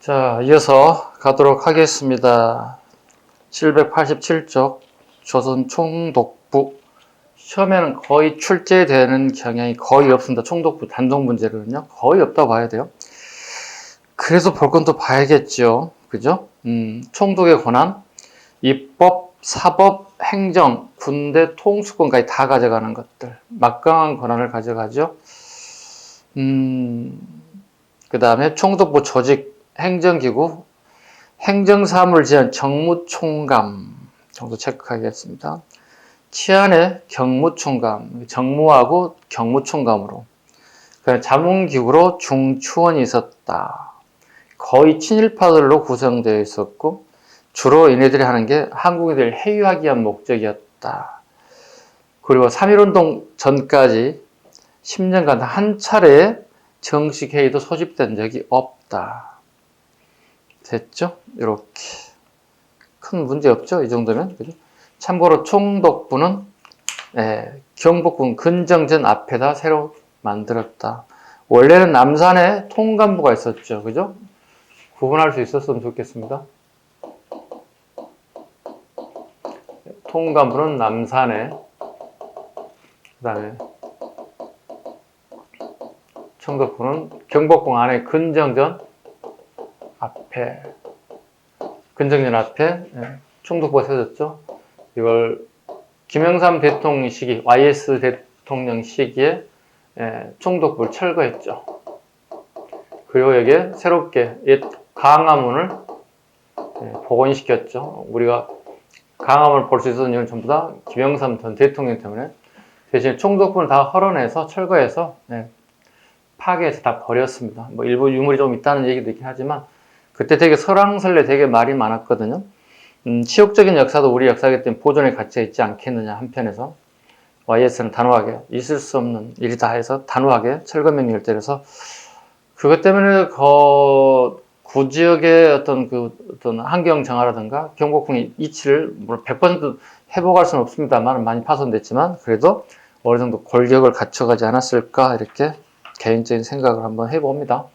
자, 이어서 가도록 하겠습니다. 787쪽 조선 총독부. 시험에는 거의 출제되는 경향이 거의 없습니다. 총독부 단독 문제로는요. 거의 없다고 봐야 돼요. 그래서 볼 건 또 봐야겠죠. 그죠? 총독의 권한, 입법, 사법, 행정, 군대, 통수권까지 다 가져가는 것들. 막강한 권한을 가져가죠. 그 다음에 총독부 조직, 행정기구, 행정사무를 지한 정무총감 정도 체크하겠습니다. 치안의 경무총감, 정무하고 경무총감으로. 자문기구로 중추원이 있었다. 거의 친일파들로 구성되어 있었고 주로 얘네들이 하는 게 한국인들을 해유하기 위한 목적이었다. 그리고 3.1운동 전까지 10년간 한 차례 정식 회의도 소집된 적이 없다. 됐죠? 이렇게 큰 문제 없죠? 이 정도면. 그죠? 참고로 총독부는 경복궁 근정전 앞에다 새로 만들었다. 원래는 남산에 통감부가 있었죠. 그죠? 구분할 수 있었으면 좋겠습니다. 통감부는 남산에, 그 다음에 총독부는 경복궁 안에 근정전 앞에, 근정전 앞에 총독부가 세워졌죠. 이걸 김영삼 대통령 시기, YS 대통령 시기에 총독부를 철거했죠. 그리고 여기에 새롭게 옛 광화문을 복원시켰죠. 우리가 광화문을 볼 수 있었던 이유는 전부 다 김영삼 전 대통령 때문에. 대신 총독부를 다 헐어내서 철거해서 파괴해서 다 버렸습니다. 뭐 일부 유물이 좀 있다는 얘기도 있긴 하지만 그때 되게 설왕설래 되게 말이 많았거든요. 치욕적인 역사도 우리 역사이기 때문에 보존의 가치가 있지 않겠느냐 한편에서 YS는 단호하게 있을 수 없는 일이다 해서 단호하게 철거 명령을 때려서 그것 때문에 구지역의 어떤 환경 정화라든가 경복궁의 이치를 물론 100% 회복할 수는 없습니다만 많이 파손됐지만 그래도 어느 정도 골격을 갖춰가지 않았을까 이렇게 개인적인 생각을 한번 해봅니다.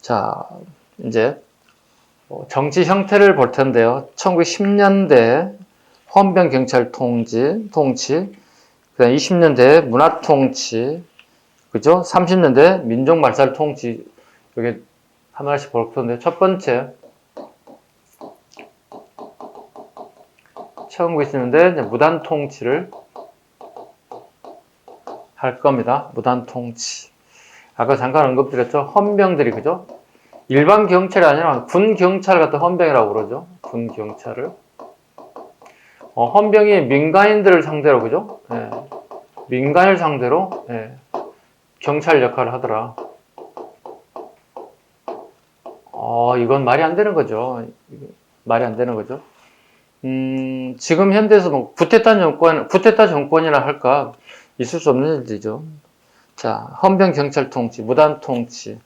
자, 이제 정치 형태를 볼 텐데요. 1910년대 헌병경찰 통치, 그다음 20년대 문화통치, 그죠? 30년대 민족말살 통치, 여기 하나씩 볼 텐데, 첫 번째, 1920년대 무단통치를 할 겁니다. 무단통치. 아까 잠깐 언급드렸죠? 헌병들이, 그죠? 일반 경찰이 아니라 군 경찰 같은 헌병이라고 그러죠. 군 경찰을. 헌병이 민간인들을 상대로, 그죠? 민간을 상대로 경찰 역할을 하더라. 이건 말이 안 되는 거죠. 말이 안 되는 거죠. 지금 현대에서 뭐 구테타 정권이라 할까 있을 수 없는 일이죠. 자, 헌병 경찰 통치, 무단 통치.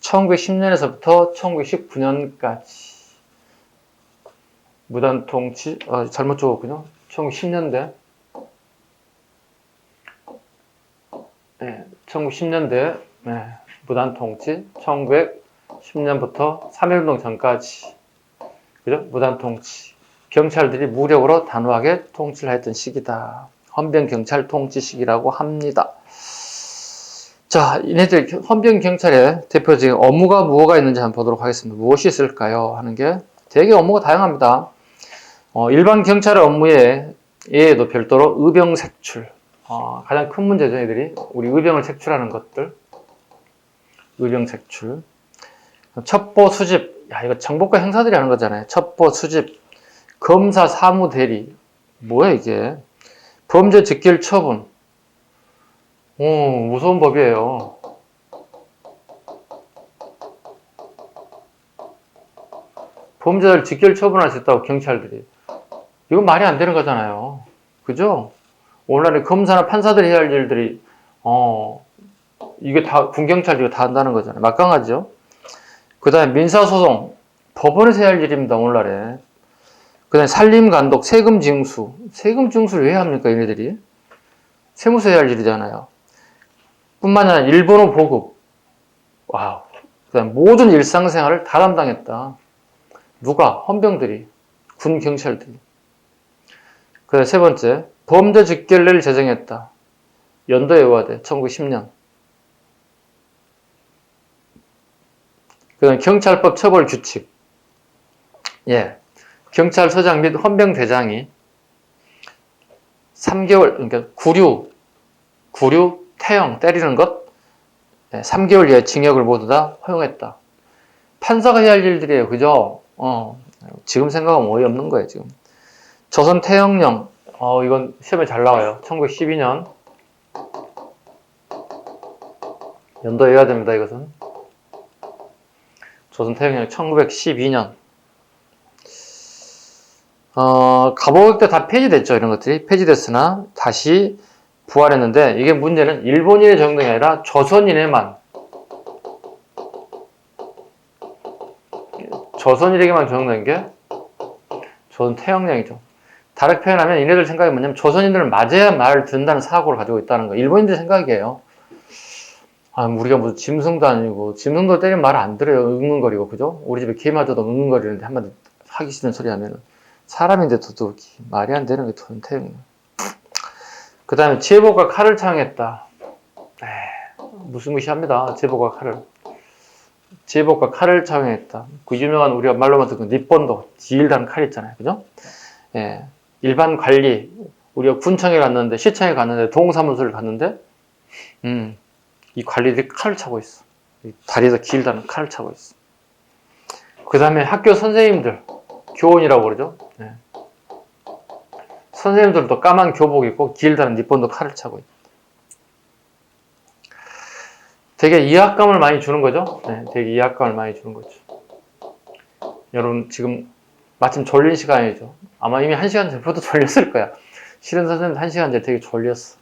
1910년에서부터 1919년까지 무단 통치, 잘못 적었군요. 1910년대. 1910년대 무단 통치, 1910년부터 3.1운동 전까지, 그죠? 무단 통치. 경찰들이 무력으로 단호하게 통치를 했던 시기다. 헌병 경찰 통치 시기라고 합니다. 자, 이네들 헌병 경찰의 대표적인 업무가 뭐가 있는지 한번 보도록 하겠습니다. 무엇이 있을까요? 하는 게 되게 업무가 다양합니다. 일반 경찰의 업무에도 별도로 의병 색출. 가장 큰 문제죠, 얘들이. 우리 의병을 색출하는 것들. 의병 색출. 첩보 수집. 야, 이거 정보과 형사들이 하는 거잖아요. 첩보 수집. 검사 사무 대리. 뭐야, 이게. 범죄 직결 처분. 무서운 법이에요. 범죄자를 직결 처분할 수 있다고, 경찰들이. 이건 말이 안 되는 거잖아요. 그죠? 오늘날에 검사나 판사들이 해야 할 일들이, 이게 다, 군경찰들이 다 한다는 거잖아요. 막강하죠? 그 다음에 민사소송. 법원에서 해야 할 일입니다, 오늘날에. 그 다음에 산림감독, 세금징수. 세금징수를 왜 합니까, 얘네들이? 세무서 해야 할 일이잖아요. 뿐만 아니라 일본어 보급. 와우. 그다음 모든 일상생활을 다 담당했다. 누가? 헌병들이, 군 경찰들이. 그다음 세 번째, 범죄 직결례를 제정했다. 연도 외워야 1910년. 그다음 경찰법 처벌 규칙. 예. 경찰서장 및 헌병대장이 3개월, 그러니까 구류, 태형, 때리는 것, 3개월 이하의 징역을 모두 다 허용했다. 판사가 해야 할 일들이에요. 그죠? 지금 생각하면 어이없는 거예요, 지금. 조선 태형령, 이건 시험에 잘 나와요. 1912년. 연도 외워야 됩니다, 이것은. 조선 태형령 1912년. 가보국 때 다 폐지됐죠. 이런 것들이 폐지됐으나 다시 부활했는데, 이게 문제는 일본인의 적용이 아니라 조선인에게만 적용된 게 조선 태형령이죠. 다르게 표현하면 얘네들 생각이 뭐냐면 조선인들은 맞아야 말을 듣는다는 사고를 가지고 있다는 거예요. 일본인들 생각이에요. 우리가 무슨 짐승도 아니고, 짐승도 때리면 말 안 들어요. 응응거리고, 그죠? 우리 집에 개마저도 응응거리는데 한마디 하기 싫은 소리 하면은 사람인데 도 말이 안 되는 게 조선 태형령. 그 다음에 제복과 칼을 차용했다. 무시무시합니다. 제복과 칼을 차용했다. 그 유명한 우리가 말로만 듣는 니폰도 지일다는 칼 있잖아요. 그죠? 예. 일반 관리, 우리가 군청에 갔는데, 시청에 갔는데, 동사무소를 갔는데, 이 관리들이 칼을 차고 있어. 다리에서 길다는 칼을 차고 있어. 그 다음에 학교 선생님들, 교원이라고 그러죠. 예. 선생님들도 까만 교복 입고 길다는 니폰도 칼을 차고 있다. 되게 이해감을 많이 주는 거죠. 네, 되게 이해감을 많이 주는 거죠. 여러분 지금 마침 졸린 시간이죠. 아마 이미 1시간 전부터 졸렸을 거야. 실은 선생님도 1시간 전에 되게 졸렸어.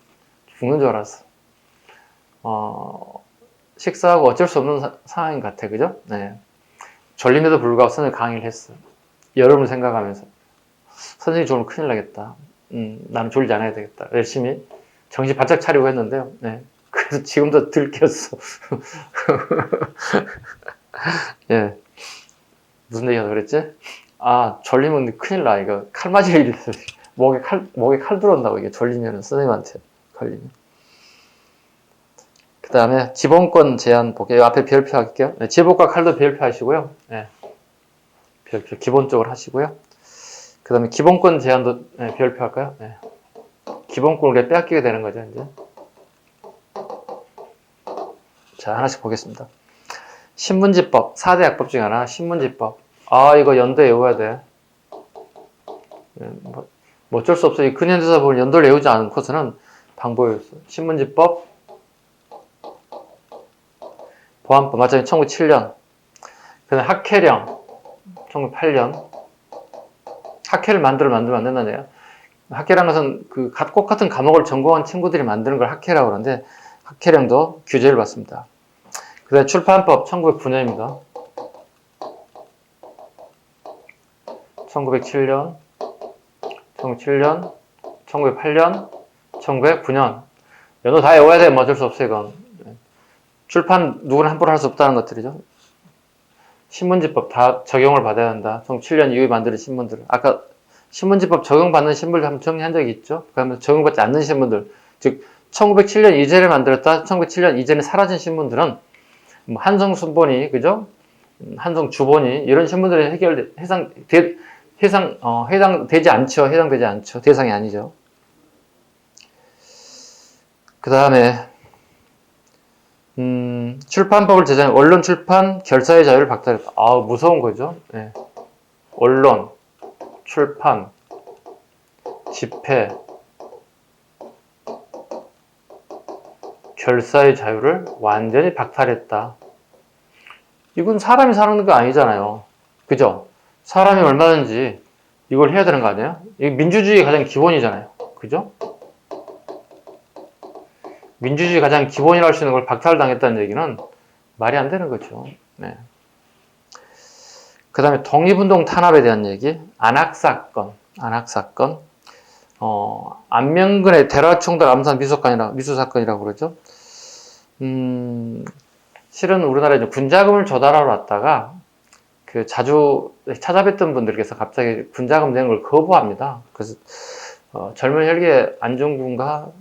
죽는 줄 알았어. 식사하고 어쩔 수 없는 상황인 것 같아. 그죠? 네. 졸림에도 불구하고 선생님 강의를 했어. 여러분을 생각하면서. 선생님이 졸면 큰일 나겠다. 나는 졸지 않아야 되겠다. 열심히 정신 바짝 차리고 했는데요. 네. 그래서 지금도 들켰어. 예. 무슨 얘기가 그랬지? 졸리면 큰일 나. 이거 칼 맞을 일이 있어. 목에 칼 들어온다고, 이게 졸리면 선생님한테 걸리면. 그 다음에 지본권 제한 볼게요. 앞에 별표 할게요. 네, 제복과 칼도 별표 하시고요. 네. 별표 기본적으로 하시고요. 그 다음에 기본권 제한도 별표 할까요? 네. 기본권을 빼앗기게 되는 거죠, 이제. 자, 하나씩 보겠습니다. 신문지법, 4대 약법 중에 하나, 신문지법. 이거 연도에 외워야 돼. 뭐 어쩔 수 없어. 이 근현대사 부분 연도를 외우지 않고서는 방법이 없어. 신문지법, 보안법, 맞아요. 1907년. 그 다음에 학회령, 1908년. 학회를 만들면 안 된다는 얘기야. 학회라는 것은 꼭 같은 과목을 전공한 친구들이 만드는 걸 학회라고 그러는데, 학회령도 규제를 받습니다. 그 다음에 출판법 1909년입니다. 1907년, 1907년, 1908년, 1909년. 연도 다 외워야 돼. 뭐 어쩔 수 없어, 이건. 출판 누구나 함부로 할 수 없다는 것들이죠. 신문지법 다 적용을 받아야 한다. 1907년 이후에 만드는 신문들. 아까 신문지법 적용받는 신문들 한번 정리한 적이 있죠. 그러면 적용받지 않는 신문들. 즉, 1907년 이전에 만들었다, 1907년 이전에 사라진 신문들은 뭐 한성순본이, 그죠? 한성주본이 이런 신문들이 해당되지 않죠. 대상이 아니죠. 그 다음에 출판법을 제정해 언론 출판 결사의 자유를 박탈했다. 무서운 거죠. 네. 언론, 출판, 집회, 결사의 자유를 완전히 박탈했다. 이건 사람이 사는 거 아니잖아요. 그죠? 사람이 얼마든지 이걸 해야 되는 거 아니에요? 이게 민주주의의 가장 기본이잖아요. 그죠? 민주주의 가장 기본이라고 할 수 있는 걸 박탈당했다는 얘기는 말이 안 되는 거죠. 네. 그 다음에 독립운동 탄압에 대한 얘기, 안학사건. 안명근의 대라총달 암살 미수사건이라고 그러죠. 실은 우리나라에 이제 군자금을 조달하러 왔다가 그 자주 찾아뵀던 분들께서 갑자기 군자금 내는 걸 거부합니다. 그래서 젊은 혈기의 안중근과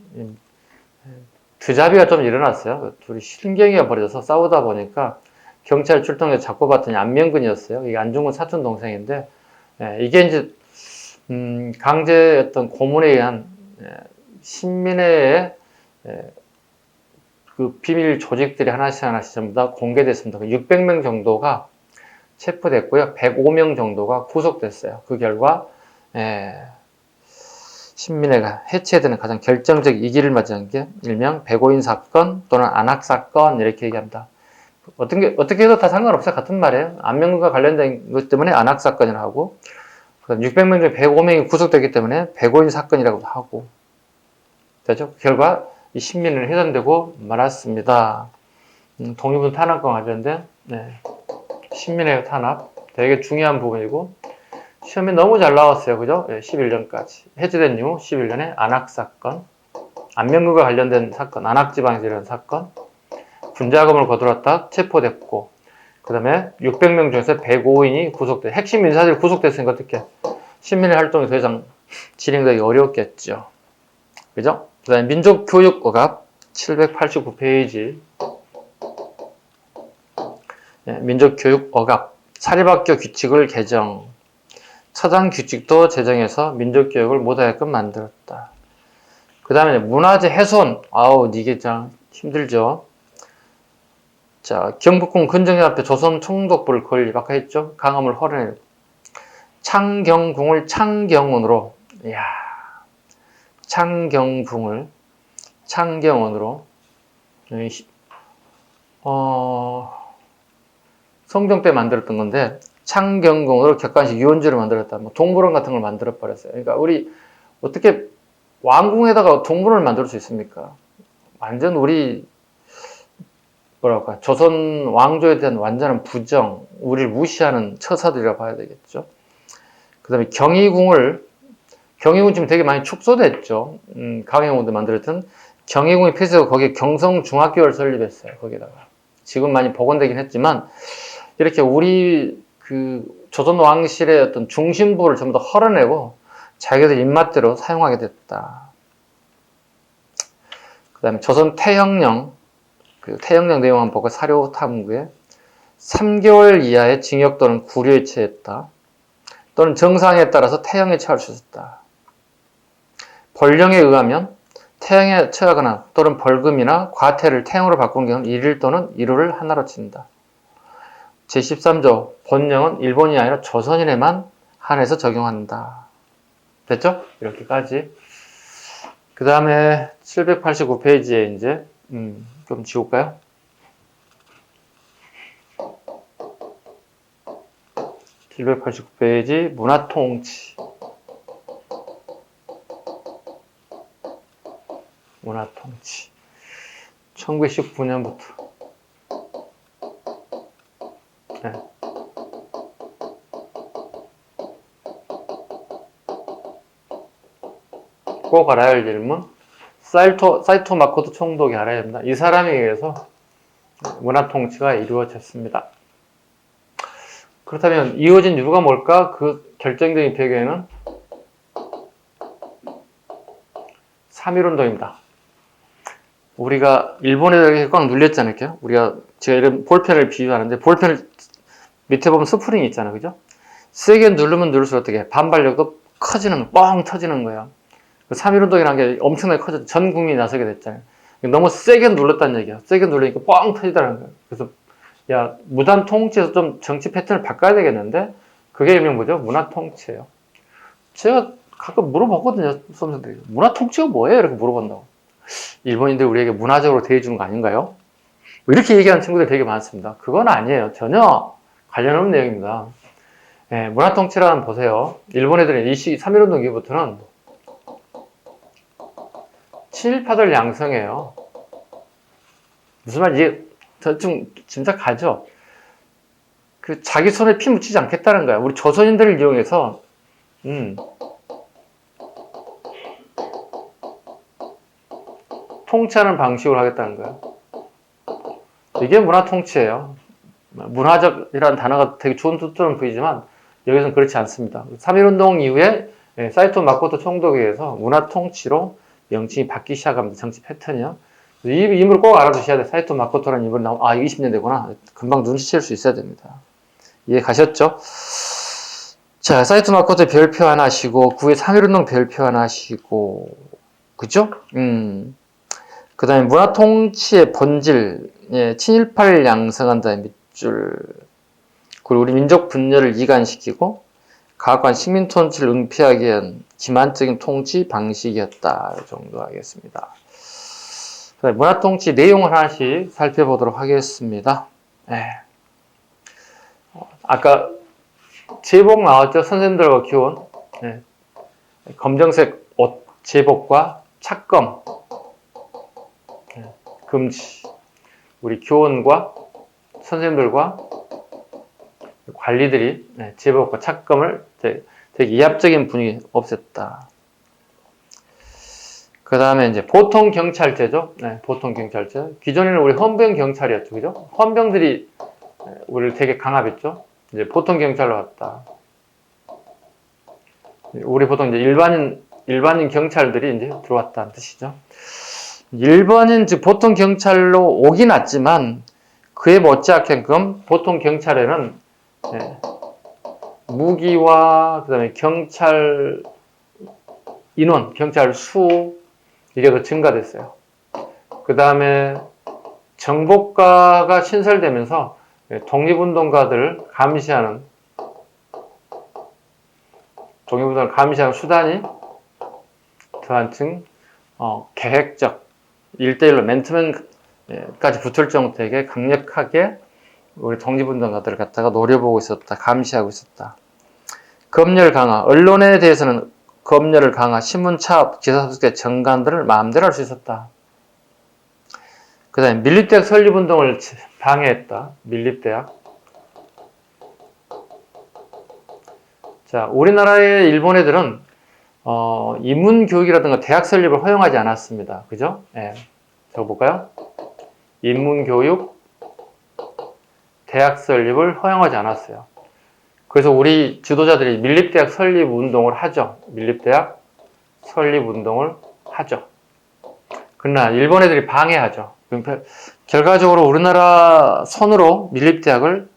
드자비가 좀 일어났어요. 둘이 신경이 벌어져서 싸우다 보니까 경찰 출동해서 잡고 봤더니 안명근이었어요. 이게 안중근 사촌 동생인데 이게 이제 강제 어떤 고문에 의한 신민회의 그 비밀 조직들이 하나씩 전부 다 공개됐습니다. 600명 정도가 체포됐고요. 105명 정도가 구속됐어요. 그 결과 신민회가 해체되는 가장 결정적 이기를 맞이한 게 일명 백오인 사건 또는 안학 사건 이렇게 얘기합니다. 어떻게 해도 다 상관없어요. 같은 말이에요. 안명근과 관련된 것 때문에 안학 사건이라고 하고 600명 중에 105명이 구속됐기 때문에 백오인 사건이라고도 하고 되죠? 결과 이 신민회는 해산되고 말았습니다. 독립운 탄압과 관련된 신민회 탄압 되게 중요한 부분이고 시험에 너무 잘 나왔어요. 그죠? 11년까지. 해제된 이후 11년에 안학사건, 안명근과 관련된 사건, 안학지방에서 일어난 사건, 군자금을 거둘렀다 체포됐고, 그 다음에 600명 중에서 105인이 구속돼. 핵심 인사들이 구속됐으니까 어떻게 신민의 활동이 더 이상 진행되기 어렵겠죠. 그죠? 그 다음에 민족교육억압 789페이지. 민족교육억압, 사립학교 규칙을 개정. 차장 규칙도 제정해서 민족교육을 못하게끔 만들었다. 그 다음에 문화재 훼손. 아우, 이게 참 힘들죠. 자, 경복궁 근정연합회 조선 총독부를 건립. 아까 했죠? 강화물 허려내고. 창경궁을 창경원으로. 이야. 창경궁을 창경원으로. 성종 때 만들었던 건데, 창경궁으로 객관식 유원지를 만들었다. 뭐 동물원 같은 걸 만들어 버렸어요. 그러니까 우리 어떻게 왕궁에다가 동물원을 만들 수 있습니까? 완전 우리 뭐랄까 조선 왕조에 대한 완전한 부정, 우리를 무시하는 처사들이라 봐야 되겠죠. 그다음에 경희궁 지금 되게 많이 축소됐죠. 강행군도 만들었던 경희궁이 폐쇄하고 거기에 경성중학교를 설립했어요. 거기다가 지금 많이 복원되긴 했지만 이렇게 우리 그 조선 왕실의 어떤 중심부를 전부 다 헐어내고 자기들 입맛대로 사용하게 됐다. 그 다음에 조선 태형령, 그 태형령 내용 한번 보고 사료 탐구에 3개월 이하의 징역 또는 구류에 처했다. 또는 정상에 따라서 태형에 처할 수 있었다. 벌령에 의하면 태형에 처하거나 또는 벌금이나 과태를 태형으로 바꾸는 경우는 1일 또는 1호를 하나로 친다. 제13조 본령은 일본이 아니라 조선인에만 한해서 적용한다. 됐죠? 이렇게까지. 그 다음에 789페이지에 이제 좀 지울까요? (789페이지) 문화통치. 문화통치 1919년부터 꼭 알아야 할 질문. 사이토 마코토 총독이 알아야 됩니다. 이 사람에 의해서 문화통치가 이루어졌습니다. 그렇다면 이루어진 이유가 뭘까? 그 결정적인 배경에는 3.1운동입니다. 우리가 일본에 이렇게 꽉 눌렸잖아요. 제가 이런 볼펜을 비유하는데 볼펜을 밑에 보면 스프링이 있잖아요. 그죠? 세게 누르면 누를수록 어떻게 반발력도 뻥 터지는 거예요. 3.1운동이라는 게 엄청나게 커졌죠. 전 국민이 나서게 됐잖아요. 너무 세게 눌렀다는 얘기야. 세게 누르니까 뻥 터지더라는 거예요. 그래서 야, 무단 통치에서 좀 정치 패턴을 바꿔야 되겠는데 그게 일명 뭐죠? 문화 통치예요. 제가 가끔 물어보거든요. 수험생들이. 문화 통치가 뭐예요? 이렇게 물어본다고. 일본인들 우리에게 문화적으로 대해주는 거 아닌가요? 이렇게 얘기하는 친구들이 되게 많습니다. 그건 아니에요. 전혀 관련 없는 내용입니다. 문화 통치라는 보세요. 일본 애들은 이 시기 3.1운동 이후부터는 친일파들 양성해요. 무슨 말인지 대충 짐작가죠? 그 자기 손에 피 묻히지 않겠다는 거야. 우리 조선인들을 이용해서 통치하는 방식으로 하겠다는 거야. 이게 문화 통치예요. 문화적이라는 단어가 되게 좋은 뜻처럼 보이지만 여기서는 그렇지 않습니다. 3.1운동 이후에 사이토 마코토 총독에 의해서 문화 통치로 명칭이 바뀌기 시작합니다. 정치 패턴이요. 이 인물을 꼭 알아두셔야 돼요. 사이토 마코토라는 인물이 나오면 아, 이게 20년대구나. 금방 눈치챌 수 있어야 됩니다. 이해 가셨죠? 자, 사이토 마코토 별표 하나 하시고 9회 3.1운동 별표 하나 하시고 그죠? 그 다음에 문화 통치의 본질, 친일파를 양성한다 밑줄. 그리고 우리 민족 분열을 이간시키고 가학관 식민 통치를 은폐하기 위한 기만적인 통치 방식이었다. 이 정도 하겠습니다. 문화 통치 내용을 하나씩 살펴보도록 하겠습니다. 아까 제복 나왔죠? 선생님들과 교원. 검정색 옷 제복과 착검. 금지. 우리 교원과 선생님들과 관리들이 제복과 착검을 되게 이합적인 분위기 없앴다. 그 다음에 이제 보통 경찰제죠. 보통 경찰제. 기존에는 우리 헌병 경찰이었죠. 그죠? 헌병들이 우리를 되게 강압했죠. 이제 보통 경찰로 왔다. 우리 보통 이제 일반인 경찰들이 이제 들어왔다는 뜻이죠. 일반인, 즉 보통 경찰로 오긴 왔지만 그에 못지않게끔 보통 경찰에는 무기와 그다음에 경찰 인원, 경찰 수 이게 더 증가됐어요. 그 다음에 정복가가 신설되면서 독립운동가들을 감시하는 수단이 더 한층 계획적 1대1로 맨투맨까지 붙을 정도 되게 강력하게 우리 독립운동가들을 갖다가 노려보고 있었다. 감시하고 있었다. 검열 강화. 언론에 대해서는 검열을 강화, 신문 차업, 기사 소개, 정관들을 마음대로 할 수 있었다. 그 다음에 밀립대학 설립운동을 방해했다. 밀립대학. 자, 우리나라의 일본 애들은 인문교육이라든가 대학 설립을 허용하지 않았습니다. 그죠? 적어볼까요? 인문교육, 대학 설립을 허용하지 않았어요. 그래서 우리 지도자들이 밀립대학 설립운동을 하죠. 밀립대학 설립운동을 하죠. 그러나 일본 애들이 방해하죠. 그러니까 결과적으로 우리나라 손으로 밀립대학을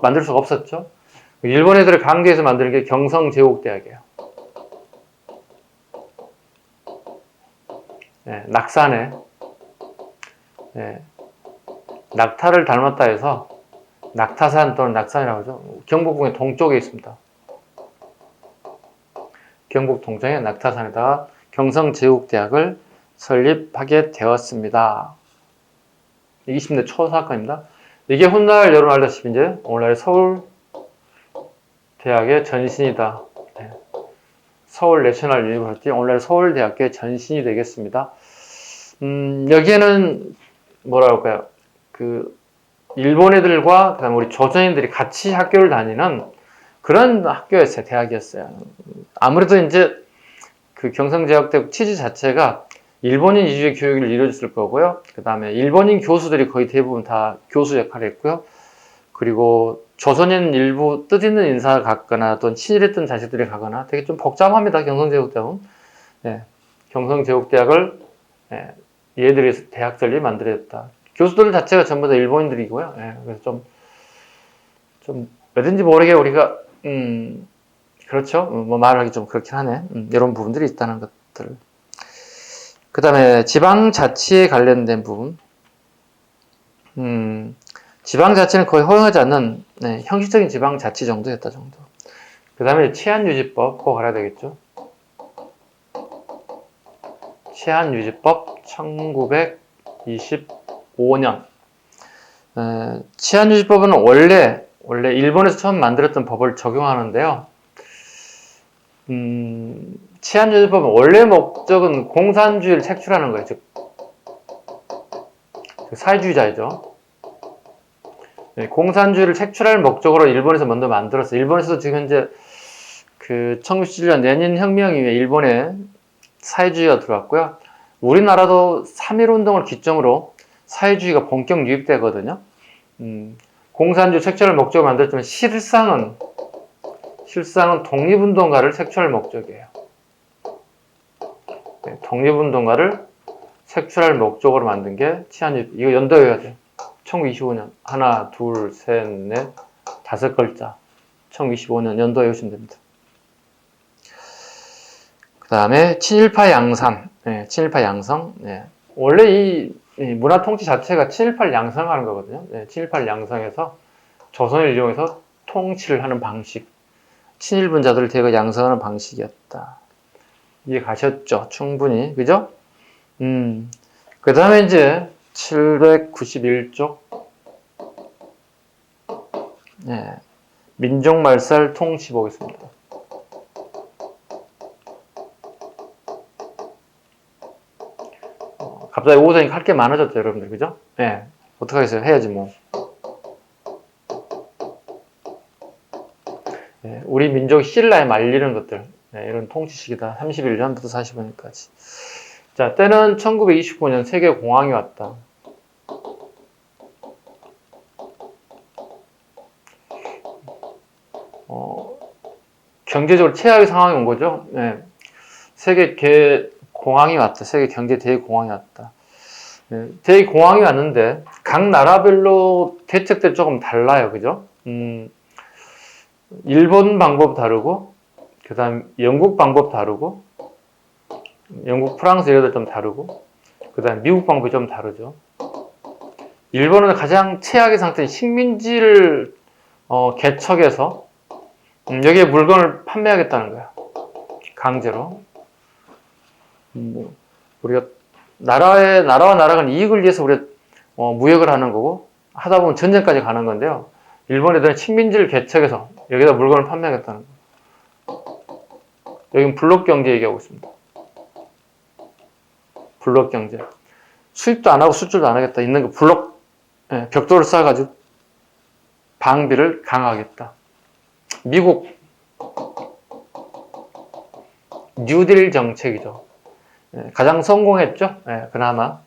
만들 수가 없었죠. 일본 애들을 강제해서 만드는 게 경성제국대학이에요. 낙산에 낙타를 닮았다 해서 낙타산 또는 낙산이라고 하죠. 경복궁의 동쪽에 있습니다. 경북 동쪽에 낙타산에다가 경성제국대학을 설립하게 되었습니다. 20대 초 사건입니다. 이게 훗날 여러분 알다시피 이제 오늘날 서울대학의 전신이다. 서울 내셔널 유니버시티, 오늘날 서울대학교의 전신이 되겠습니다. 여기에는 뭐라 할까요? 일본 애들과 그다음에 우리 조선인들이 같이 학교를 다니는 그런 학교였어요. 대학이었어요. 아무래도 이제 경성제국대 취지 자체가 일본인 위주의 교육을 이루어졌을 거고요. 그 다음에 일본인 교수들이 거의 대부분 다 교수 역할을 했고요. 그리고 조선인 일부 뜻있는 인사가 갔거나 또는 친일했던 자식들이 가거나 되게 좀 복잡합니다. 경성제국대학은. 경성제국대학을 얘들이 대학 설립 만들었다. 교수들 자체가 전부 다 일본인들이고요. 그래서 좀 왜든지 모르게 우리가 그렇죠. 뭐 말하기 좀 그렇긴 하네. 이런 부분들이 있다는 것들. 그 다음에 지방자치에 관련된 부분. 지방자치는 거의 허용하지 않는 형식적인 지방자치 정도였다 정도. 그 다음에 치안유지법 꼭 알아야 되겠죠. 치안유지법 1925년. 치안유지법은 원래 일본에서 처음 만들었던 법을 적용하는데요. 치안유지법은 원래 목적은 공산주의를 색출하는 거예요. 즉 사회주의자이죠. 공산주의를 색출할 목적으로 일본에서 먼저 만들었어요. 일본에서도 지금 현재 1917년 레닌 혁명 이후에 일본에 사회주의가 들어왔고요. 우리나라도 3.1운동을 기점으로 사회주의가 본격 유입되거든요. 공산주의 색출할 목적을 만들었지만 실상은 독립운동가를 색출할 목적이에요. 네, 독립운동가를 색출할 목적으로 만든 게 치안주의. 이거 연도해야 돼요. 1925년. 하나, 둘, 셋, 넷, 5글자. 1925년 연도에 오시면 됩니다. 그 다음에 친일파 양산. 네, 친일파 양성. 네. 원래 이 문화 통치 자체가 친일파를 양성하는 거거든요. 네, 친일파를 양성해서 조선을 이용해서 통치를 하는 방식. 친일분자들을 대거 양성하는 방식이었다. 이해 가셨죠? 충분히. 그죠? 그 다음에 이제 791쪽. 네. 민족말살 통치 보겠습니다. 갑자기 오전이 할 게 많아졌죠, 여러분들. 그죠? 네. 어떡하겠어요? 해야지, 뭐. 네. 우리 민족 신라에 말리는 것들. 네. 이런 통치식이다. 31년부터 45년까지. 자, 때는 1929년 세계공황이 왔다. 경제적으로 최악의 상황이 온 거죠. 네. 세계 공황이 왔다. 세계 경제 대공황이 왔다. 네. 대공황이 왔는데 각 나라별로 대책들이 조금 달라요. 그죠? 일본 방법 다르고, 그 다음 영국 방법 다르고, 영국, 프랑스 이런 데 좀 다르고, 그 다음 미국 방법이 좀 다르죠. 일본은 가장 최악의 상태인 식민지를 개척해서 여기에 물건을 판매하겠다는 거야. 강제로. 우리가 나라와 나라가 이익을 위해서 우리가 무역을 하는 거고, 하다 보면 전쟁까지 가는 건데요. 일본 애들은 식민지를 개척해서 여기다 물건을 판매하겠다는 거예요. 여기는 블록 경제 얘기하고 있습니다. 블록 경제. 수입도 안 하고 수출도 안 하겠다. 있는 거 블록, 벽돌을 쌓아가지고 방비를 강화하겠다. 미국 뉴딜 정책이죠. 가장 성공했죠. 그나마.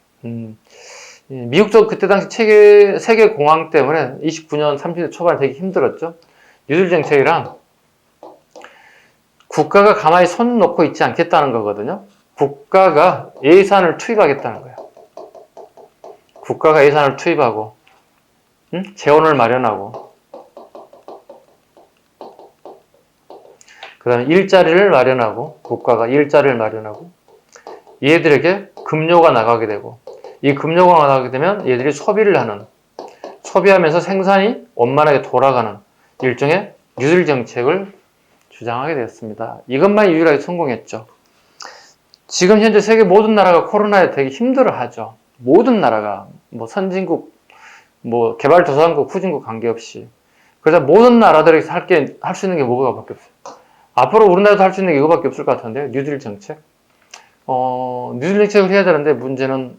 미국도 그때 당시 세계 공황 때문에 29년, 30년 초반에 되게 힘들었죠. 뉴딜 정책이란 국가가 가만히 손 놓고 있지 않겠다는 거거든요. 국가가 예산을 투입하겠다는 거예요. 국가가 예산을 투입하고, 재원을 마련하고, 그 다음에 일자리를 마련하고, 국가가 일자리를 마련하고, 얘들에게 급료가 나가게 되고, 이 급료가 나가게 되면 얘들이 소비를 하는, 소비하면서 생산이 원만하게 돌아가는 일종의 뉴딜 정책을 주장하게 되었습니다. 이것만 유일하게 성공했죠. 지금 현재 세계 모든 나라가 코로나에 되게 힘들어하죠. 모든 나라가, 뭐 선진국, 뭐 개발도상국, 후진국 관계없이. 그래서 모든 나라들이 할 수 있는 게 뭐가밖에 없어요. 앞으로 우리나라도 할 수 있는 게 이거밖에 없을 것 같은데요. 뉴딜 정책. 뉴딜 정책을 해야 되는데 문제는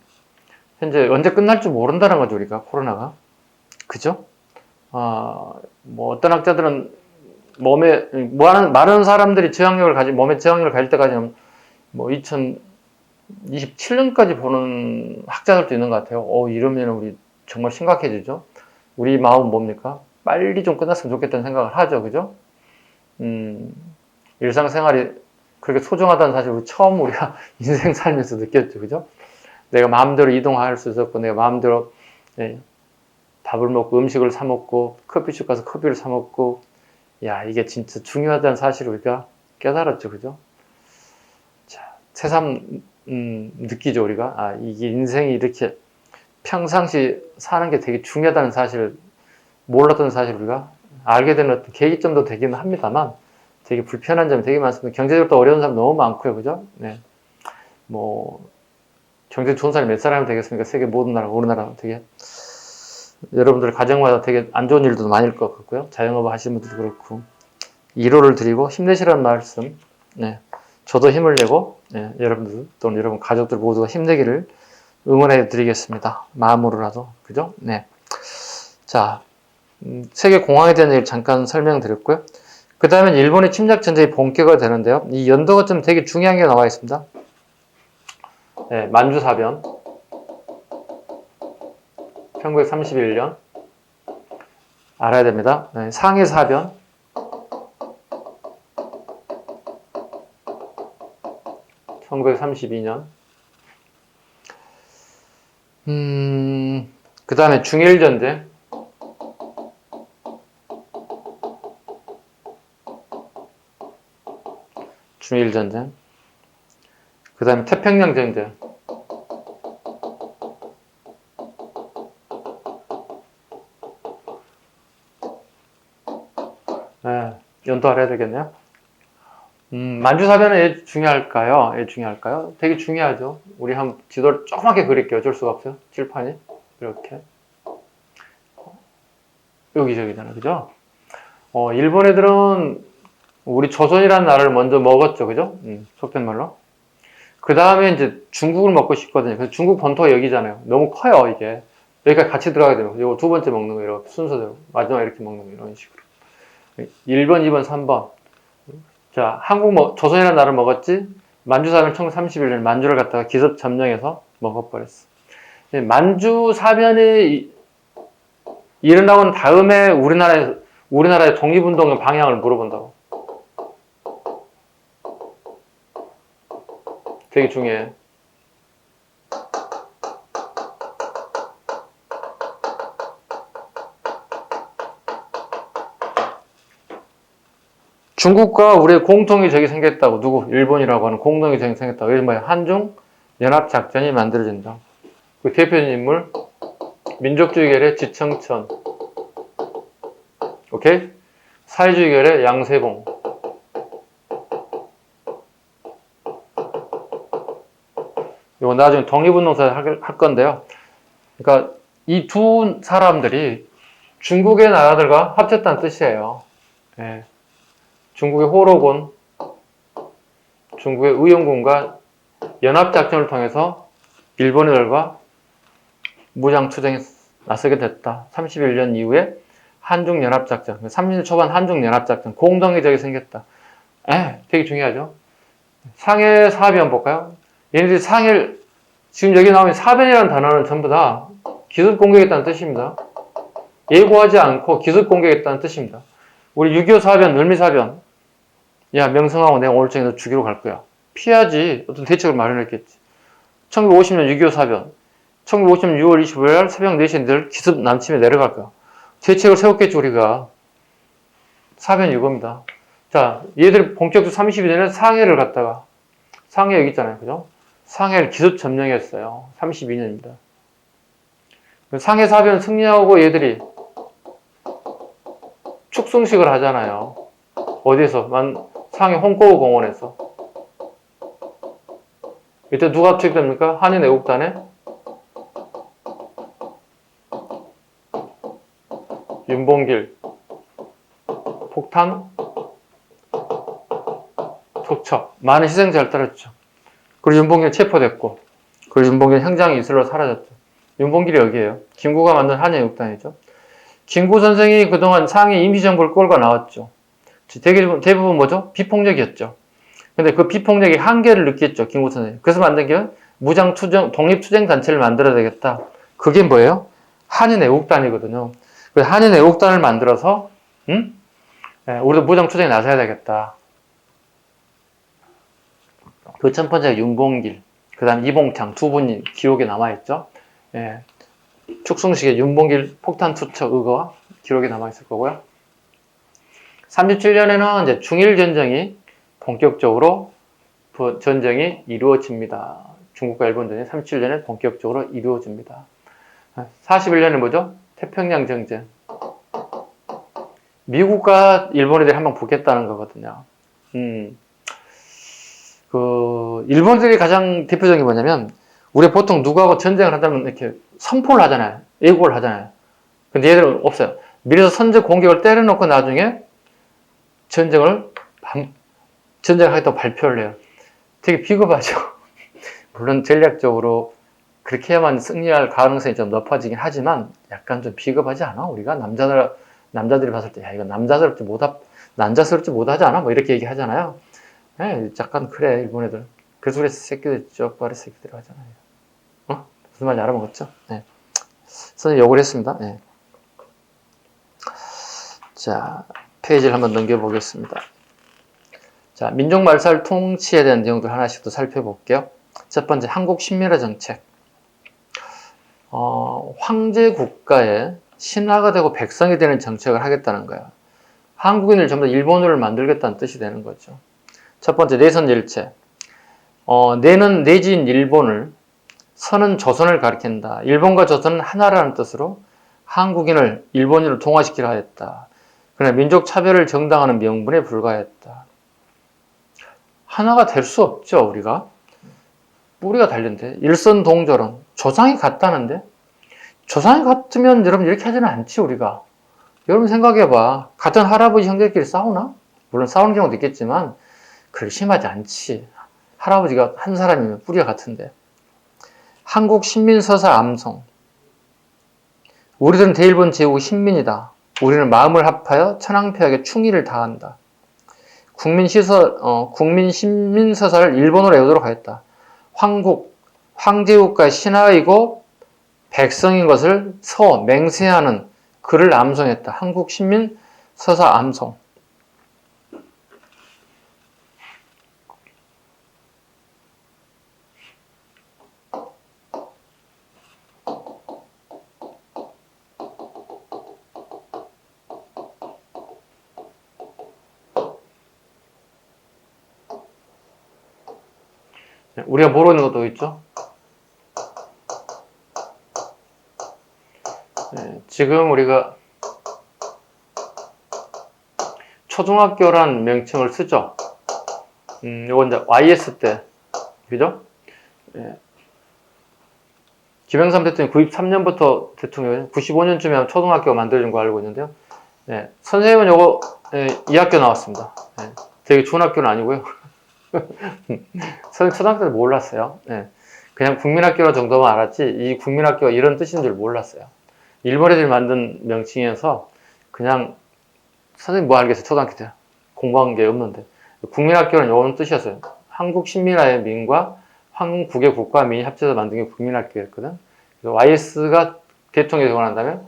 현재 언제 끝날지 모른다는 거죠, 우리가, 코로나가. 그죠? 뭐 어떤 학자들은 많은 사람들이 몸에 저항력을 가질 때까지는 뭐 2027년까지 보는 학자들도 있는 것 같아요. 이러면 우리 정말 심각해지죠. 우리 마음은 뭡니까? 빨리 좀 끝났으면 좋겠다는 생각을 하죠. 그죠? 일상생활이 그렇게 소중하다는 사실을 처음 우리가 인생 살면서 느꼈죠. 그죠? 내가 마음대로 이동할 수 있었고, 내가 마음대로 밥을 먹고 음식을 사 먹고, 커피숍 가서 커피를 사 먹고, 야, 이게 진짜 중요하다는 사실을 우리가 깨달았죠. 그죠? 자, 새삼 느끼죠, 우리가. 이게 인생이 이렇게 평상시 사는 게 되게 중요하다는 사실을 몰랐던 사실을 우리가 알게 되는 어떤 계기점도 되기는 합니다만, 되게 불편한 점이 되게 많습니다. 경제적으로 어려운 사람 너무 많고요. 그죠? 네. 뭐, 경제 좋은 사람이 몇 사람이 되겠습니까? 세계 모든 나라, 우리나라 되게, 여러분들 가정마다 되게 안 좋은 일도 많을 것 같고요. 자영업 하시는 분들도 그렇고, 위로를 드리고 힘내시라는 말씀, 저도 힘을 내고, 여러분들 또는 여러분 가족들 모두가 힘내기를 응원해 드리겠습니다. 마음으로라도. 그죠? 네. 자, 세계 공황에 대한 얘기를 잠깐 설명드렸고요. 그 다음에 일본의 침략 전쟁이 본격화가 되는데요. 이 연도가 좀 되게 중요한 게 나와 있습니다. 만주사변. 1931년. 알아야 됩니다. 네, 상해 사변. (1932년) 그 다음에 중일전쟁. 중일전쟁. 그 다음에 태평양전쟁. 네, 연도 알아야 되겠네요. 만주사변은 왜 중요할까요? 왜 중요할까요? 되게 중요하죠. 우리 한번 지도를 조그맣게 그릴게요. 어쩔 수가 없어요. 칠판이. 이렇게. 여기저기잖아. 그죠? 일본 애들은 우리 조선이라는 나라를 먼저 먹었죠. 그죠? 속된 말로. 그 다음에 이제 중국을 먹고 싶거든요. 그래서 중국 본토가 여기잖아요. 너무 커요, 이게. 여기까지 같이 들어가게 되면. 이거 두 번째 먹는 거, 이렇게 순서대로. 마지막 이렇게 먹는 거, 이런 식으로. 1번, 2번, 3번. 자, 조선이라는 나라를 먹었지? 만주사변 1931년 만주를 갖다가 기습 점령해서 먹어버렸어. 만주사변이 일어나고 난 다음에 우리나라의 독립운동의 방향을 물어본다고. 되게 중요해. 중국과 우리의 공통의 적이 생겼다고. 누구? 일본이라고 하는 공동의 적이 생겼다고. 이게 뭐야? 한중 연합작전이 만들어진다. 그 대표적인 인물 민족주의 결의 지청천. 오케이? 사회주의 결의 양세봉. 이거 나중에 독립운동사 할 건데요. 그러니까 이 두 사람들이 중국의 나라들과 합쳤다는 뜻이에요. 예. 중국의 호로군, 중국의 의용군과 연합작전을 통해서 일본인들과 무장투쟁에 나서게 됐다. 31년 이후에 한중연합작전, 30년 초반 한중연합작전, 공동의 적이 생겼다. 되게 중요하죠. 상해 사변 볼까요? 얘네들이 지금 여기 나오는 사변이라는 단어는 전부 다 기습 공격했다는 뜻입니다. 예고하지 않고 기습 공격했다는 뜻입니다. 우리 6.25 사변, 을미사변. 야, 명성하고 내가 오늘 저녁에 너 죽이러 갈 거야. 피하지. 어떤 대책을 마련했겠지. 1950년 6.25 사변. 1950년 6월 25일 날 새벽 4시에 늘 기습 남침에 내려갈 거야. 대책을 세웠겠지, 우리가. 사변이 이겁니다. 자, 얘들이 본격적으로 30일 전에 상해를 갔다가, 상해 여기 있잖아요. 그죠? 상해를 기습 점령했어요. 32년입니다. 상해 사변 승리하고 얘들이 축승식을 하잖아요. 어디에서? 상해 홍코우 공원에서. 이때 누가 투입됩니까? 한인 애국단에 윤봉길 폭탄 투척. 많은 희생자를 따랐죠. 그리고 윤봉길 체포됐고, 그리고 윤봉길 현장에 이슬로 사라졌죠. 윤봉길이 여기에요. 김구가 만든 한인 애국단이죠. 김구 선생이 그동안 상해 임시정부를 끌고 나왔죠. 대부분 뭐죠? 비폭력이었죠. 근데 그 비폭력의 한계를 느꼈죠. 김구 선생이. 그래서 만든 게 독립투쟁 단체를 만들어야 되겠다. 그게 뭐예요? 한인 애국단이거든요. 그래서 한인 애국단을 만들어서 우리도 무장투쟁에 나서야 되겠다. 그 첫 번째가 윤봉길, 그 다음 이봉창 두 분이 기록에 남아있죠. 예. 축승식에 윤봉길 폭탄 투척 의거가 기록에 남아있을 거고요. 37년에는 이제 중일전쟁이 본격적으로 전쟁이 이루어집니다. 중국과 일본전이 37년에 본격적으로 이루어집니다. 41년에 뭐죠? 태평양 전쟁. 미국과 일본애들이 한번 붙겠다는 거거든요. 일본들이 가장 대표적인 게 뭐냐면, 우리 보통 누구하고 전쟁을 한다면 이렇게 선포를 하잖아요. 예고를 하잖아요. 근데 얘들은 없어요. 미리서 선제 공격을 때려놓고 나중에 전쟁을 하겠다고 발표를 해요. 되게 비겁하죠. 물론 전략적으로 그렇게 해야만 승리할 가능성이 좀 높아지긴 하지만 약간 좀 비겁하지 않아? 우리가 남자들이 봤을 때, 야, 이거 남자스럽지 못하지 않아? 뭐 이렇게 얘기하잖아요. 네, 약간 그래, 일본 애들. 그래서 우리 새끼들, 쪽발이 새끼들 하잖아요. 무슨 말인지 알아먹었죠? 네. 선생님 욕을 했습니다. 네. 자, 페이지를 한번 넘겨보겠습니다. 자, 민족 말살 통치에 대한 내용들 하나씩 더 살펴볼게요. 첫 번째, 한국 신민화 정책. 황제 국가에 신하가 되고 백성이 되는 정책을 하겠다는 거예요. 한국인을 전부 다 일본어를 만들겠다는 뜻이 되는 거죠. 첫 번째, 내선 일체. 내는 내지인 일본을, 선은 조선을 가리킨다. 일본과 조선은 하나라는 뜻으로 한국인을 일본인으로 동화시키려 하였다. 그러나 민족 차별을 정당화하는 명분에 불과했다. 하나가 될 수 없죠, 우리가. 뿌리가 달린데. 일선동조론. 조상이 같다는데? 조상이 같으면 여러분 이렇게 하지는 않지, 우리가. 여러분 생각해봐. 같은 할아버지 형제끼리 싸우나? 물론 싸우는 경우도 있겠지만 그렇게 심하지 않지. 할아버지가 한 사람이면 뿌리가 같은데. 한국 신민서사 암송. 우리들은 대일본 제국 신민이다. 우리는 마음을 합하여 천황폐하게 충의를 다한다. 국민 신민서사를 일본어로 외우도록 하였다. 황제국가의 신하이고 백성인 것을 맹세하는 글을 암송했다. 한국 신민서사 암송. 우리가 모르는 것도 있죠. 지금 우리가 초등학교란 명칭을 쓰죠. 요건 이제 YS 때, 그죠? 김영삼 대통령이 93년부터 대통령이 95년쯤에 하면 초등학교가 만들어진 거 알고 있는데요. 선생님은 요거 2학교 나왔습니다. 되게 좋은 학교는 아니고요. 저는 초등학교 때 몰랐어요. 그냥 국민학교 정도만 알았지 이 국민학교가 이런 뜻인 줄 몰랐어요. 일본 애들이 만든 명칭이어서 그냥 선생님 뭐 알겠어요. 초등학교 때 공부한 게 없는데 국민학교는 이런 뜻이었어요. 한국 신민화의 민과 한국의 국가 민이 합쳐서 만든 게 국민학교였거든. 그래서 YS가 대통령이 되고 난 다음에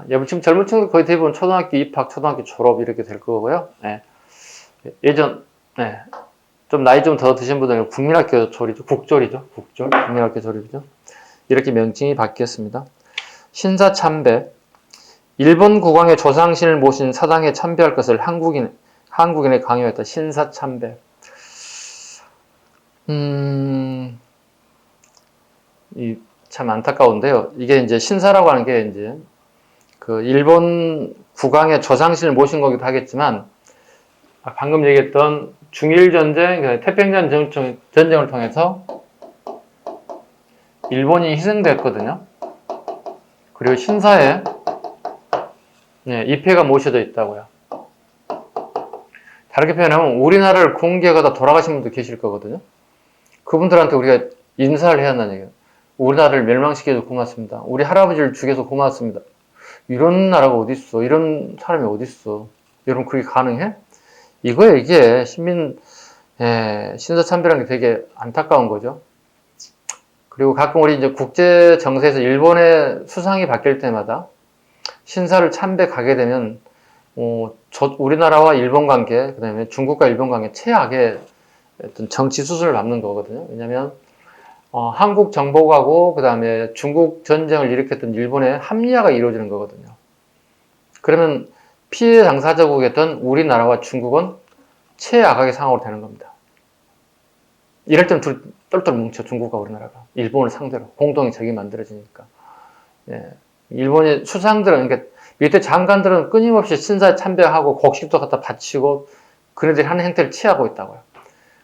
여러분 지금 젊은 친구들 거의 대부분 초등학교 입학, 초등학교 졸업 이렇게 될 거고요. 예전 좀 나이 좀 더 드신 분들은 국민학교 조리죠. 국조리죠. 국민학교 조리죠. 이렇게 명칭이 바뀌었습니다. 신사참배. 일본 국왕의 조상신을 모신 사당에 참배할 것을 한국인에 강요했다. 신사참배. 참 안타까운데요. 이게 이제 신사라고 하는 게 이제 그 일본 국왕의 조상신을 모신 거기도 하겠지만 방금 얘기했던 중일전쟁, 태평양 전쟁을 통해서 일본이 희생됐거든요. 그리고 신사에 이패가 모셔져 있다고요. 다르게 표현하면 우리나라를 공격하다 돌아가신 분도 계실 거거든요. 그분들한테 우리가 인사를 해야 한다는 얘기예요. 우리나라를 멸망시켜서 고맙습니다. 우리 할아버지를 죽여서 고맙습니다. 이런 나라가 어딨어? 이런 사람이 어딨어? 여러분 그게 가능해? 이게 신사참배라는 게 되게 안타까운 거죠. 그리고 가끔 우리 이제 국제 정세에서 일본의 수상이 바뀔 때마다 신사를 참배 가게 되면 우리나라와 일본 관계, 그 다음에 중국과 일본 관계 최악의 어떤 정치 수순을 밟는 거거든요. 왜냐하면 한국 정복하고 그 다음에 중국 전쟁을 일으켰던 일본의 합리화가 이루어지는 거거든요. 그러면 피해 당사자국이었던 우리나라와 중국은 최악의 상황으로 되는 겁니다. 이럴 때는 둘 똘똘 뭉쳐, 중국과 우리나라가. 일본을 상대로 공동의 적이 만들어지니까. 일본의 수상들은, 그러니까 밑에 장관들은 끊임없이 신사에 참배하고 곡식도 갖다 바치고 그네들이 하는 행태를 취하고 있다고요.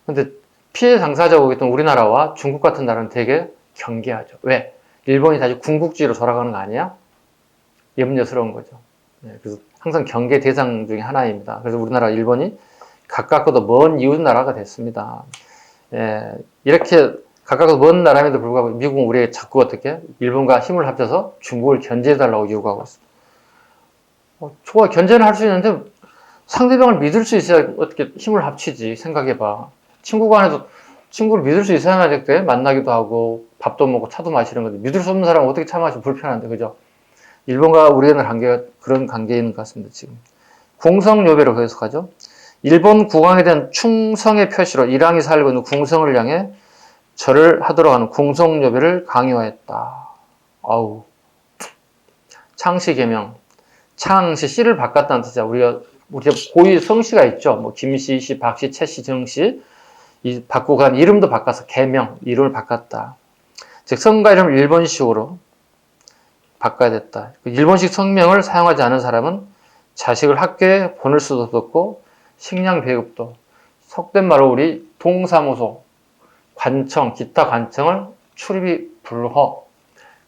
근데 피해 당사자국이었던 우리나라와 중국 같은 나라는 되게 경계하죠. 왜? 일본이 다시 군국주의로 돌아가는 거 아니야? 염려스러운 거죠. 그래서 항상 경계 대상 중에 하나입니다. 그래서 우리나라, 일본이 가깝고도 먼 이웃 나라가 됐습니다. 이렇게 가깝고 먼 나라임에도 불구하고 미국은 우리에게 자꾸 어떻게 일본과 힘을 합쳐서 중국을 견제해달라고 요구하고 있습니다. 좋아, 견제는 할 수 있는데 상대방을 믿을 수 있어야 어떻게 힘을 합치지. 생각해봐. 친구 간에도 친구를 믿을 수 있어야만 이렇게 만나기도 하고 밥도 먹고 차도 마시는 건데 믿을 수 없는 사람은 어떻게 차 마시면 불편한데, 그죠? 일본과 우리의 관계가 그런 관계에 있는 것 같습니다. 지금 궁성요배로 해석하죠. 일본 국왕에 대한 충성의 표시로 일왕이 살고 있는 궁성을 향해 절을 하도록 하는 궁성요배를 강요했다. 아우. 창씨개명. 창씨 씨를 바꿨다는 뜻이야. 우리가 고유 성씨가 있죠. 뭐 김씨, 씨, 박씨, 채씨, 정씨. 이 바꾸고 간 이름도 바꿔서 개명, 이름을 바꿨다. 즉 성가 이름을 일본식으로 바꿔야 됐다. 일본식 성명을 사용하지 않은 사람은 자식을 학교에 보낼 수도 없고 식량 배급도, 속된 말로 우리 동사무소, 관청, 기타 관청을 출입이 불허.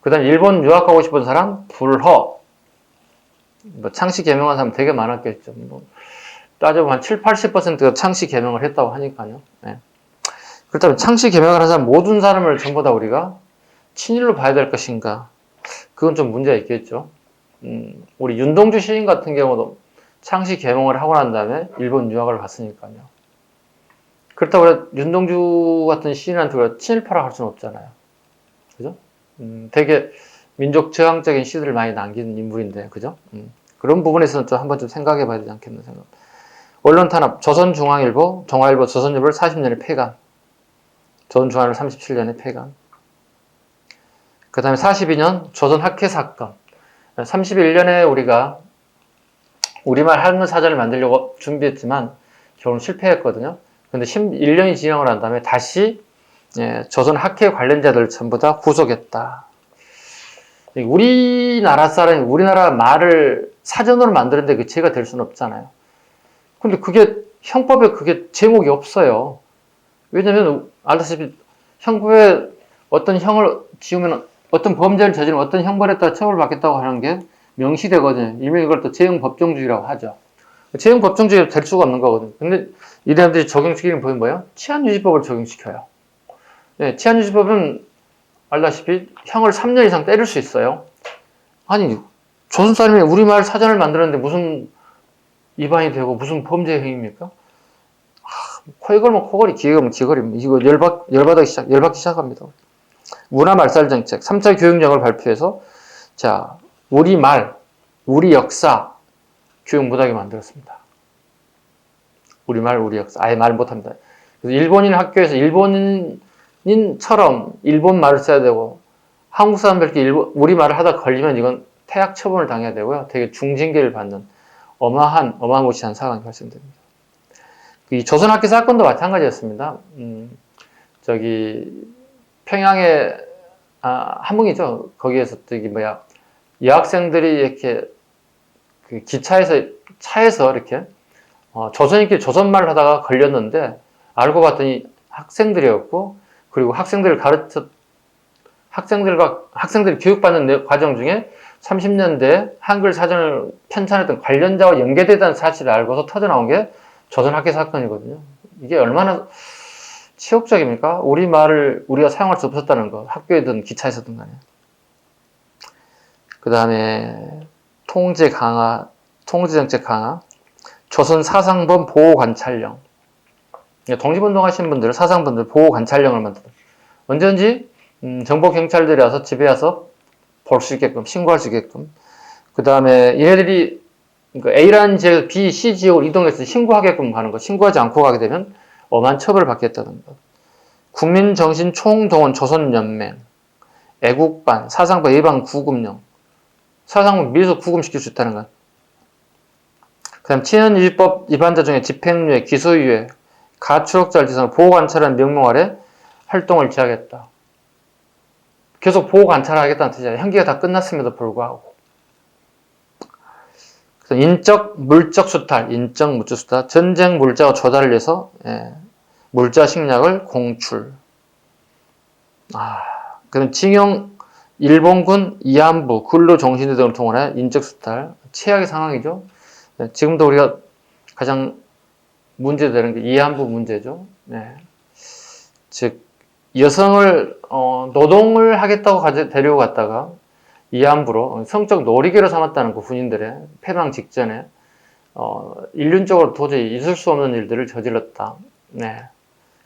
그 다음 일본 유학 가고 싶은 사람 불허. 뭐 창씨 개명한 사람 되게 많았겠죠. 뭐 따져보면 한 7, 80%가 창씨 개명을 했다고 하니까요. 네. 그렇다면 창씨 개명을 한 사람 모든 사람을 전부 다 우리가 친일로 봐야 될 것인가? 그건 좀 문제가 있겠죠. 우리 윤동주 시인 같은 경우도 창씨 개명을 하고 난 다음에 일본 유학을 갔으니까요. 그렇다고 윤동주 같은 시인한테 우리가 친일파라고 할 수는 없잖아요. 그죠? 되게 민족 저항적인 시들을 많이 남긴 인물인데, 그죠? 그런 부분에서는 좀 한번 좀 생각해 봐야 되지 않겠나 생각. 언론 탄압, 조선중앙일보, 동아일보, 조선일보를 40년에 폐간. 조선중앙일보 37년에 폐간. 그 다음에 42년 조선학회 사건. 31년에 우리가 우리말 한글 사전을 만들려고 준비했지만 결국 실패했거든요. 근데 11년이 지나고 난 다음에 다시 조선학회 관련자들 전부 다 구속했다. 우리나라 사람이 우리나라 말을 사전으로 만드는데 그 죄가 될 수는 없잖아요. 근데 그게 형법에 그게 제목이 없어요. 왜냐면 알다시피 형법에 어떤 형을 지으면 어떤 범죄를 저지르면 어떤 형벌에 따라 처벌받겠다고 하는 게 명시되거든요. 일명 이걸 또 재형법정주의라고 하죠. 재형법정주의가 될 수가 없는 거거든요. 근데 이 사람들이 적용시키는 법이 뭐예요? 치안유지법을 적용시켜요. 네, 치안유지법은 알다시피 형을 3년 이상 때릴 수 있어요. 아니, 조선 사람이 우리말 사전을 만들었는데 무슨 위반이 되고 무슨 범죄 행위입니까? 코에 걸면 코걸이, 귀에 걸면 귀걸이. 이거 열받기 시작합니다. 문화말살정책, 3차 교육령을 발표해서, 자, 우리말, 우리 역사, 교육 못하게 만들었습니다. 우리말, 우리 역사. 아예 말 못합니다. 그래서 일본인 학교에서 일본인처럼 일본 말을 써야 되고, 한국 사람들께 우리말을 하다 걸리면 이건 태학 처분을 당해야 되고요. 되게 중징계를 받는 어마무시한 상황이 발생됩니다. 이 조선학교 사건도 마찬가지였습니다. 평양에, 함흥이죠. 거기에서 여학생들이 이렇게 차에서 이렇게, 조선인끼리 조선말을 하다가 걸렸는데, 알고 봤더니 학생들이었고, 그리고 학생들이 교육받는 과정 중에 30년대 한글 사전을 편찬했던 관련자와 연계되다는 사실을 알고서 터져나온 게 조선학회 사건이거든요. 이게 얼마나 치욕적입니까? 우리말을 우리가 사용할 수 없었다는 거. 학교에든 기차에서든 간에. 그 다음에 통제정책 강화, 조선 사상범 보호관찰령. 독립운동 하신 분들, 사상분들 보호관찰령을 만들어. 언제든지 정보경찰들이 와서 집에 와서 볼 수 있게끔, 신고할 수 있게끔. 그 다음에 얘네들이 A라는 지역, B, C 지역으로 이동해서 신고하게끔 가는 것. 신고하지 않고 가게 되면 엄한 처벌을 받겠다는 것. 국민정신총동원 조선연맹, 애국반, 사상부 예방 구금령. 사상부 미리서 구금시킬 수 있다는 것. 그 다음 친연유지법 위반자 중에 집행유예, 기소유예, 가출업자를 대상으로 보호관찰하는 명령 아래 활동을 제하겠다. 계속 보호관찰하겠다는 뜻이잖아요. 형기가 다 끝났음에도 불구하고. 그래서 인적, 물적 수탈, 전쟁 물자와 조달을 위해서 물자 식량을 공출. 그럼 징용 일본군 이안부 근로정신대 등을 통해 인적 수탈, 최악의 상황이죠. 지금도 우리가 가장 문제되는 게 이안부 문제죠. 즉 여성을 노동을 하겠다고 데리고 갔다가 이안부로 성적 놀이개로 삼았다는 그 군인들의 패방 직전에 인륜적으로 도저히 있을 수 없는 일들을 저질렀다.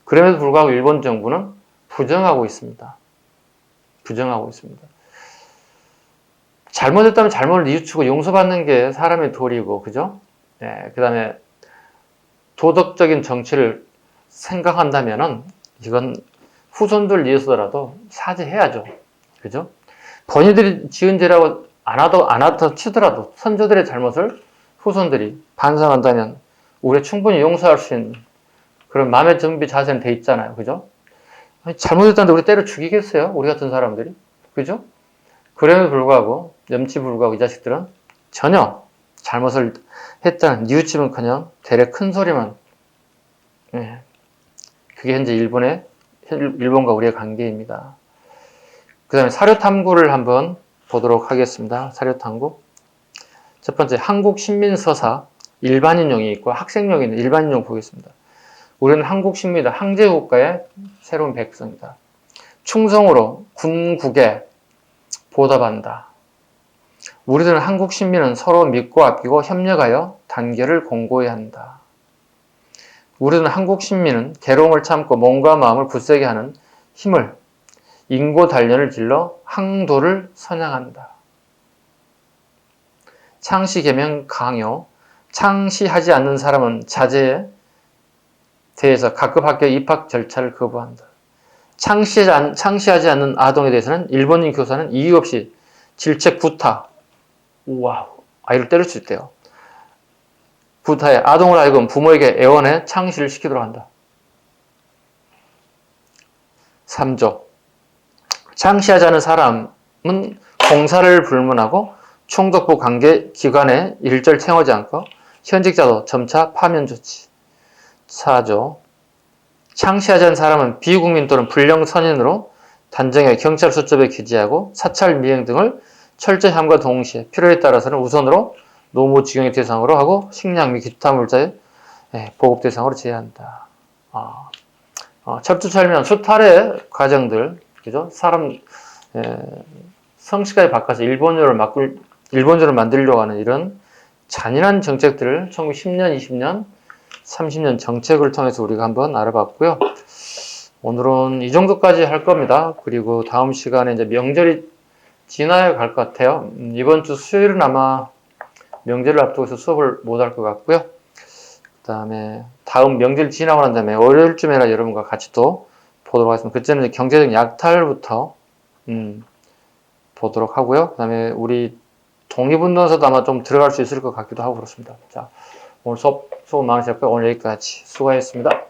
그럼에도 불구하고 일본 정부는 부정하고 있습니다. 잘못했다면 잘못을 뉘우치고 용서받는 게 사람의 도리고, 그죠? 네, 그 다음에 도덕적인 정치를 생각한다면은 이건 후손들 위해서라도 사죄해야죠. 그죠? 본인들이 지은 죄라고 안 하다 치더라도 선조들의 잘못을 후손들이 반성한다면 우리가 충분히 용서할 수 있는 그런 마음의 준비 자세는 돼 있잖아요. 그죠? 잘못했다는데 우리 때려 죽이겠어요? 우리 같은 사람들이? 그죠? 그럼에도 불구하고, 염치 불구하고 이 자식들은 전혀 잘못을 했다는 뉘우치면커녕 되레 큰 소리만. 예. 그게 현재 일본과 우리의 관계입니다. 그 다음에 사료탐구를 한번 보도록 하겠습니다. 사료탐구. 첫 번째, 한국신민서사 일반인용이 있고 학생용이 있는 일반인용 보겠습니다. 우리는 한국신민이다. 항제국가의 새로운 백성이다. 충성으로 군국에 보답한다. 우리들은 한국 신민은 서로 믿고 아끼고 협력하여 단결을 공고히 한다. 우리는 한국 신민은 괴로움을 참고 몸과 마음을 굳세게 하는 힘을 인고 단련을 길러 항도를 선양한다. 창시 계명 강요. 창시하지 않는 사람은 자제에 대해서 각급 학교 입학 절차를 거부한다. 창시하지 않는 아동에 대해서는 일본인 교사는 이유 없이 질책 구타. 우와, 아이를 때릴 수 있대요. 구타에 아동을 하여금 부모에게 애원해 창시를 시키도록 한다. 3조. 창시하지 않은 사람은 공사를 불문하고 총독부 관계 기관에 일절 채용하지 않고 현직자도 점차 파면 조치. 4조. 창시하지 않은 사람은 비국민 또는 불량 선인으로 단정하게 경찰 수첩에 기재하고 사찰 미행 등을 철저히 함과 동시에 필요에 따라서는 우선으로 노무직영의 대상으로 하고 식량 및 기타 물자의 보급 대상으로 제한한다. 철두철미한 수탈의 과정들, 그죠? 사람 성씨까지 바꿔서 일본조를 만들려고 하는 이런 잔인한 정책들을 1910년, 20년, 30년 정책을 통해서 우리가 한번 알아봤고요. 오늘은 이 정도까지 할 겁니다. 그리고 다음 시간에 이제 명절이 지나야 갈 것 같아요. 이번 주 수요일은 아마 명절을 앞두고서 수업을 못 할 것 같고요. 그 다음에 다음 명절 지나고 난 다음에 월요일쯤에나 여러분과 같이 또 보도록 하겠습니다. 그때는 경제적 약탈부터 보도록 하고요. 그 다음에 우리 독립운동에서도 아마 좀 들어갈 수 있을 것 같기도 하고 그렇습니다. 자, 오늘 수업 많으셨고요. 오늘 여기까지 수고하셨습니다.